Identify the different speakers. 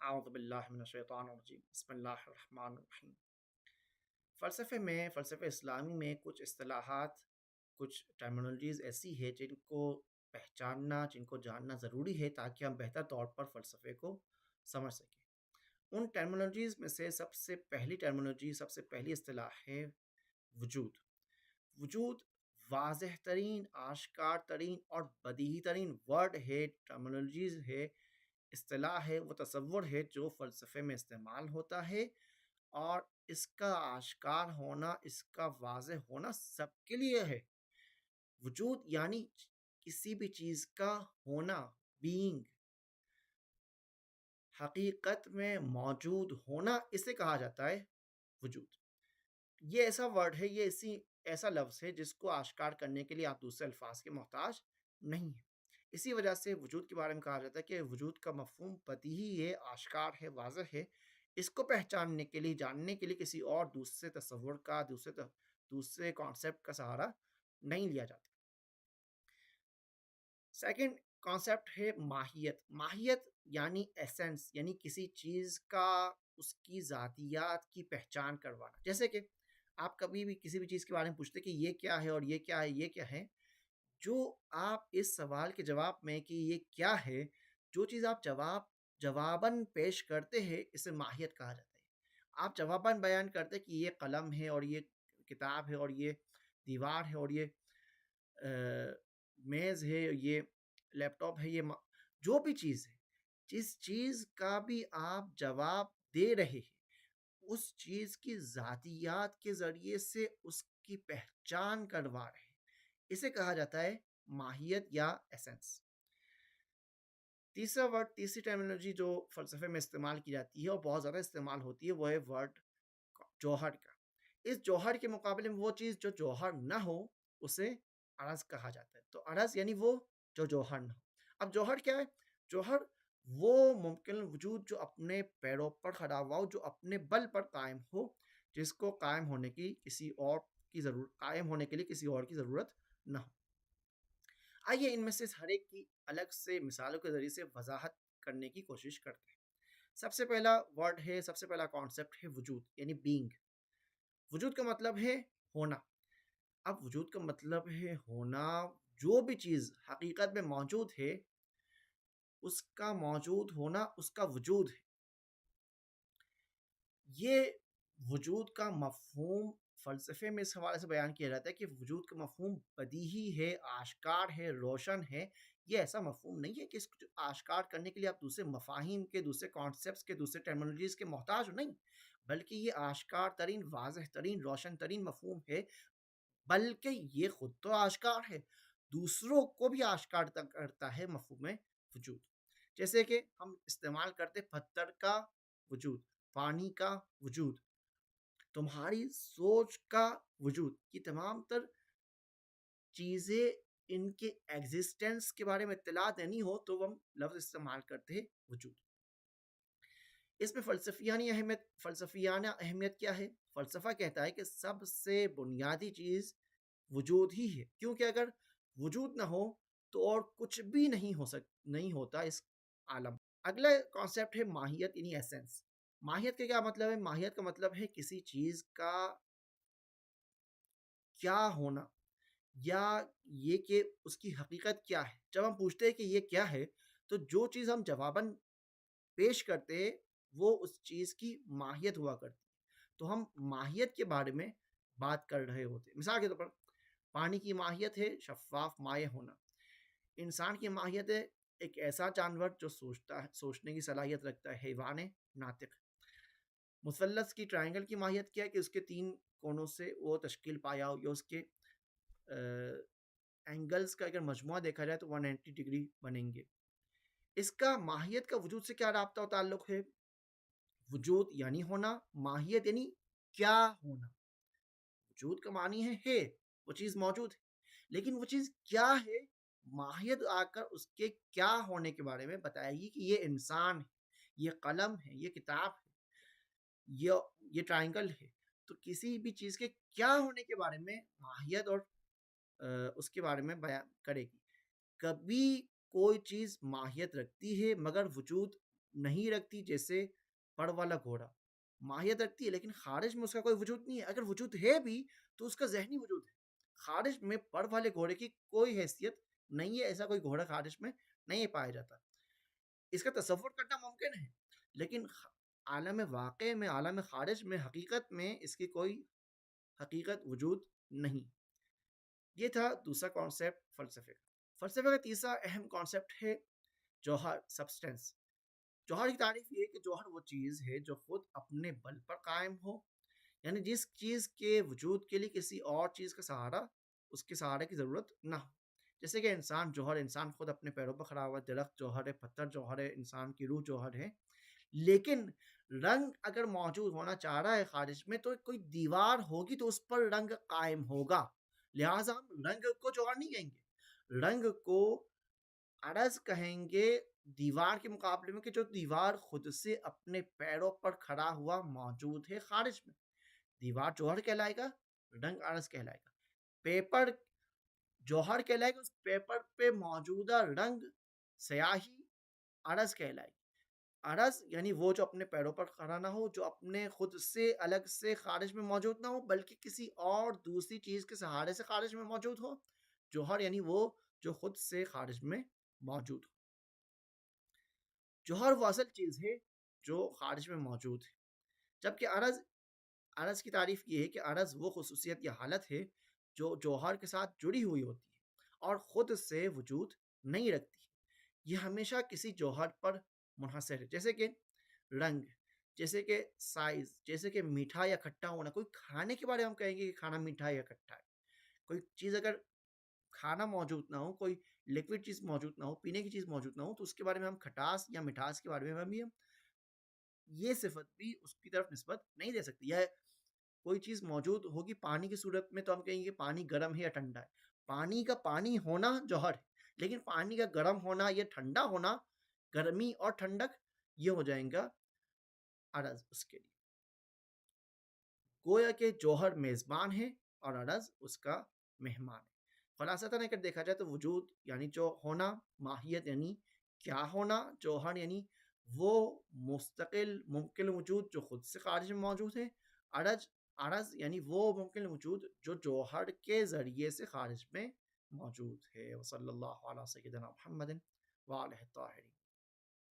Speaker 1: اعوذ باللہ من الشیطان الرجیم بسم اللہ الرحمن الرحیم۔ فلسفہ اسلامی میں کچھ اصطلاحات، کچھ ٹرمینالوجیز ایسی ہے جن کو پہچاننا، جن کو جاننا ضروری ہے تاکہ ہم بہتر طور پر فلسفے کو سمجھ سکیں۔ ان ٹرمینالوجیز میں سے سب سے پہلی اصطلاح ہے وجود۔ وجود واضح ترین، آشکار ترین اور بدیہی ترین ورڈ ہے، ٹرمینالوجیز ہے، اصطلاح ہے، وہ تصور ہے جو فلسفے میں استعمال ہوتا ہے، اور اس کا آشکار ہونا، اس کا واضح ہونا سب کے لیے ہے۔ وجود یعنی کسی بھی چیز کا ہونا، بینگ، حقیقت میں موجود ہونا، اسے کہا جاتا ہے وجود۔ یہ ایسا ورڈ ہے، یہ ایسا لفظ ہے جس کو آشکار کرنے کے لیے آپ دوسرے الفاظ کے محتاج نہیں ہیں۔ اسی وجہ سے وجود کے بارے میں کہا جاتا ہے کہ وجود کا مفہوم بدیہی ہے، آشکار ہے، واضح ہے۔ اس کو پہچاننے کے لیے، جاننے کے لیے کسی اور دوسرے تصور کا، دوسرے کانسیپٹ کا سہارا نہیں لیا جاتا۔ سیکنڈ کانسیپٹ ہے ماہیت۔ ماہیت یعنی ایسنس، یعنی کسی چیز کا، اس کی ذاتیات کی پہچان کروانا۔ جیسے کہ آپ کبھی بھی کسی بھی چیز کے بارے میں پوچھتے کہ یہ کیا ہے اور یہ کیا ہے، یہ کیا ہے، جو آپ اس سوال کے جواب میں کہ یہ کیا ہے، جو چیز آپ جواباً پیش کرتے ہیں، اسے ماہیت کہا جاتا ہے۔ آپ جواباً بیان کرتے کہ یہ قلم ہے اور یہ کتاب ہے اور یہ دیوار ہے اور یہ میز ہے، یہ لیپ ٹاپ ہے، یہ جو بھی چیز ہے، جس چیز کا بھی آپ جواب دے رہے ہیں، اس چیز کی ذاتیات کے ذریعے سے اس کی پہچان کروا رہے ہیں، اسے کہا جاتا ہے ماہیت یا ایسنس۔ تیسرا ورڈ، تیسری ٹرمینالوجی جو فلسفے میں استعمال کی جاتی ہے اور بہت زیادہ استعمال ہوتی ہے، وہ ہے ورڈ جوہر کا۔ اس جوہر کے مقابلے میں وہ چیز جو جوہر نہ ہو اسے عرض کہا جاتا ہے۔ تو عرض یعنی وہ جو جوہر نہ ہو۔ اب جوہر کیا ہے؟ جوہر وہ ممکن وجود جو اپنے پیروں پر کھڑا ہوا ہو، جو اپنے بل پر قائم ہو، جس کو قائم ہونے کے لیے کسی اور کی ضرورت نہ ہو۔ آئیے ان میں سے ہر ایک کی الگ سے مثالوں کے ذریعے سے وضاحت کرنے کی کوشش کرتے ہیں۔ سب سے پہلا ورڈ ہے، سب سے پہلا کانسیپٹ ہے وجود یعنی بینگ۔ وجود کا مطلب ہے ہونا۔ اب وجود کا مطلب ہے ہونا، جو بھی چیز حقیقت میں موجود ہے، اس کا موجود ہونا، اس کا وجود ہے۔ یہ وجود کا مفہوم فلسفے میں اس حوالے سے بیان کیا جاتا ہے کہ وجود کا مفہوم بدیہی ہے، آشکار ہے، روشن ہے۔ یہ ایسا مفہوم نہیں ہے کہ اس کو آشکار کرنے کے لیے آپ دوسرے مفاہیم کے، دوسرے کانسیپٹس کے، دوسرے ٹرمینالوجیز کے محتاج ہو، نہیں، بلکہ یہ آشکار ترین، واضح ترین، روشن ترین مفہوم ہے، بلکہ یہ خود تو آشکار ہے، دوسروں کو بھی آشکار کرتا ہے مفہوم وجود۔ جیسے کہ ہم استعمال کرتے پتھر کا وجود، پانی کا وجود، تمہاری سوچ کا وجود، یہ تمام تر چیزیں، ان کے ایگزسٹنس کے بارے میں اطلاع دینی ہو تو ہم لفظ استعمال کرتے ہیں وجود۔ اس میں فلسفیانہ اہمیت کیا ہے؟ فلسفہ کہتا ہے کہ سب سے بنیادی چیز وجود ہی ہے، کیونکہ اگر وجود نہ ہو تو اور کچھ بھی نہیں ہوتا اس عالم۔ اگلا کانسیپٹ ہے ماہیت یعنی ایسنس۔ ماہیت کا کیا مطلب ہے؟ ماہیت کا مطلب ہے کسی چیز کا کیا ہونا، یا یہ کہ اس کی حقیقت کیا ہے۔ جب ہم پوچھتے ہیں کہ یہ کیا ہے، تو جو چیز ہم جواباً پیش کرتے ہیں وہ اس چیز کی ماہیت ہوا کرتی ہے۔ تو ہم ماہیت کے بارے میں بات کر رہے ہوتے ہیں۔ مثال کے طور پر پانی کی ماہیت ہے شفاف مائع ہونا۔ انسان کی ماہیت ہے ایک ایسا جانور جو سوچنے کی صلاحیت رکھتا ہے، حیوان ناطق۔ مثلث کی، ٹرائنگل کی ماہیت کیا ہے کہ اس کے 3 کونوں سے وہ تشکیل پایا ہو، یا اس کے اینگلز کا اگر مجموعہ دیکھا جائے تو 180 ڈگری بنیں گے۔ اس کا ماہیت کا وجود سے کیا رابطہ و تعلق ہے؟ وجود یعنی ہونا، ماہیت یعنی کیا ہونا۔ وجود کا معنی ہے وہ چیز موجود ہے، لیکن وہ چیز کیا ہے؟ ماہیت آ کر اس کے کیا ہونے کے بارے میں بتائے گی کہ یہ انسان ہے، یہ قلم ہے، یہ کتاب ہے، یہ ٹرائنگل ہے۔ تو کسی بھی چیز کے کیا ہونے کے بارے میں ماہیت اور اس کے بارے میں بیان کرے گی۔ کبھی کوئی چیز ماہیت رکھتی ہے مگر وجود نہیں رکھتی جیسے پر والا گھوڑا، ماہیت رکھتی ہے لیکن خارج میں اس کا کوئی وجود نہیں ہے، اگر وجود ہے بھی تو اس کا ذہنی وجود ہے۔ خارج میں پر والے گھوڑے کی کوئی حیثیت نہیں ہے، ایسا کوئی گھوڑا خارج میں نہیں پایا جاتا، اس کا تصور کرنا ممکن ہے لیکن عالم واقع میں، عالم خارج میں، حقیقت میں اس کی کوئی حقیقت وجود نہیں۔ یہ تھا دوسرا کانسیپٹ فلسفے کا۔ فلسفے کا تیسرا اہم کانسیپٹ ہے جوہر، سبسٹینس۔ جوہر کی تعریف یہ ہے کہ جوہر وہ چیز ہے جو خود اپنے بل پر قائم ہو، یعنی جس چیز کے وجود کے لیے کسی اور چیز کا سہارا، اس کے سہارے کی ضرورت نہ ہو۔ جیسے کہ انسان جوہر، انسان خود اپنے پیروں پر کھڑا ہوا، درخت جوہر ہے، پتھر جوہر ہے، انسان کی روح جوہر ہے، لیکن رنگ اگر موجود ہونا چاہ رہا ہے خارج میں تو کوئی دیوار ہوگی تو اس پر رنگ قائم ہوگا، لہٰذا ہم رنگ کو جوہر نہیں کہیں گے، رنگ کو عرض کہیں گے دیوار کے مقابلے میں، کہ جو دیوار خود سے اپنے پیروں پر کھڑا ہوا موجود ہے خارج میں۔ دیوار جوہر کہلائے گا، رنگ عرض کہلائے گا۔ پیپر جوہر کہلائے گا، اس پیپر پہ موجودہ رنگ سیاہی عرض کہلائے گی۔ عرض یعنی وہ جو اپنے پیروں پر کھڑا نہ ہو، جو اپنے خود سے الگ سے خارج میں موجود نہ ہو بلکہ کسی اور دوسری چیز کے سہارے سے خارج میں موجود ہو۔ جوہر یعنی وہ جو خود سے خارج میں موجود ہو۔ جوہر وہ اصل چیز ہے جو خارج میں موجود ہے، جبکہ عرض کی تعریف یہ ہے کہ عرض وہ خصوصیت یا حالت ہے جو جوہر کے ساتھ جڑی ہوئی ہوتی ہے اور خود سے وجود نہیں رکھتی، یہ ہمیشہ کسی جوہر پر منحصر ہے، جیسے کہ رنگ، جیسے کہ سائز، جیسے کہ میٹھا یا کھٹا ہونا۔ کوئی کھانے کے بارے میں ہم کہیں گے کہ کھانا میٹھا یا کھٹا ہے، کوئی چیز اگر کھانا موجود نہ ہو، کوئی لیکوڈ چیز موجود نہ ہو، پینے کی چیز موجود نہ ہو، تو اس کے بارے میں ہم کھٹاس یا مٹھاس کے بارے میں بھی ہم یہ صفت بھی اس کی طرف نسبت نہیں دے سکتی۔ یا کوئی چیز موجود ہوگی پانی کی صورت میں تو ہم کہیں گے پانی گرم ہے یا ٹھنڈا ہے۔ پانی کا پانی ہونا جوہر ہے، لیکن پانی کا گرم ہونا یا ٹھنڈا ہونا، گرمی اور ٹھنڈک، یہ ہو جائیں گا عرض اس کے لیے۔ گویا کہ جوہر میزبان ہے اور عرض اس کا مہمان ہے۔ خلاصتاً اگر دیکھا جائے تو وجود یعنی جو ہونا، ماہیت یعنی کیا ہونا، جوہر یعنی وہ مستقل ممکن وجود جو خود سے خارج میں موجود ہے، عرض یعنی وہ ممکن وجود جو جوہر کے ذریعے سے خارج میں موجود ہے۔ وصلی اللہ علیہ سیدنا محمد وآلہ الطاہرین۔